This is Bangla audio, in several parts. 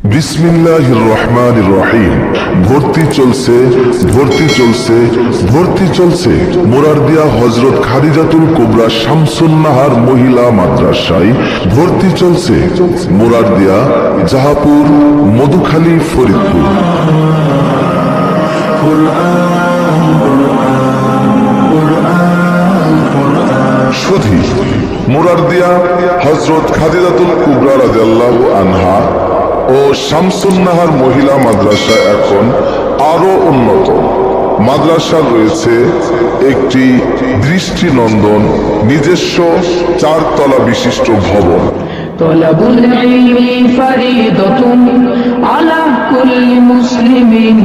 বিসমিল্লাহির রহমানির রহিম। ভর্তি চলছে, ভর্তি চলছে, ভর্তি চলছে মোরারদিয়া হযরত খাদিজাতুল কুবরা শামসুন নাহার মহিলা মাদ্রাসায় ভর্তি চলছে। মোরারদিয়া, জাহাপুর, মধুখালী, ফরিদপুর। শুধু মোরারদিয়া হযরত খাদিজাতুল কুবরা রাদিয়াল্লাহু আনহা ও শামসুন নাহার মহিলা মাদ্রাসা এখন আরো উন্নত। মাদ্রাসার রয়েছে একটি দৃষ্টিনন্দন নিজস্ব 4 তলা বিশিষ্ট ভবন। তলাবুল ইলমি ফরিদাতুন আলা কুল্লি মুসলিমিন,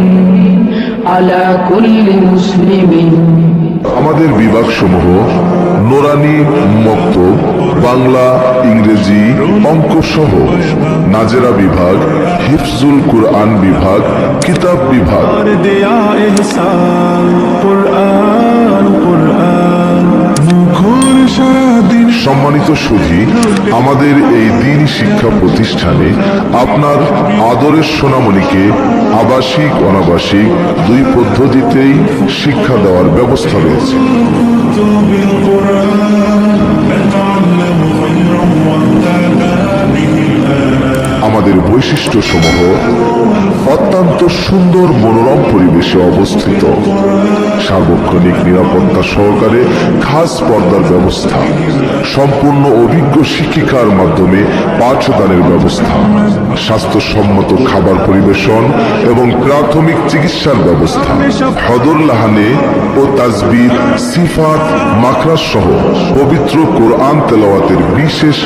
আলা কুল্লি মুসলিমিন। আমাদের বিভাগসমূহ নোরানি মক্তব, বাংলা, ইংরেজি, অঙ্ক সহ, নাজেরা বিভাগ, হিফজুল কুরআন বিভাগ, কিতাব বিভাগ। সম্মানিত সুধী, আমাদের এই দিন শিক্ষা প্রতিষ্ঠানে আপনার আদরের সোনামণিকে আবাসিক অনাবাসিক 2 পদ্ধতিতেই শিক্ষা দেওয়ার ব্যবস্থা রয়েছে। আমাদের বৈশিষ্ট্য সমূহ অত্যন্ত সুন্দর মনোরম পরিবেশে অবস্থিত, সার্বক্ষণিক নিরাপত্তা সহকারে খাস পর্দার ব্যবস্থা, সম্পূর্ণ অভিজ্ঞ শিক্ষিকার মাধ্যমে পাঠদানের ব্যবস্থা, স্বাস্থ্যসম্মত খাবার পরিবেশন এবং প্রাথমিক চিকিৎসার ব্যবস্থা, হদর লাহানে ও তাজবির, সিফাত, মাখরাজ সহ পবিত্র কোরআন তেলাওয়াতের বিশেষ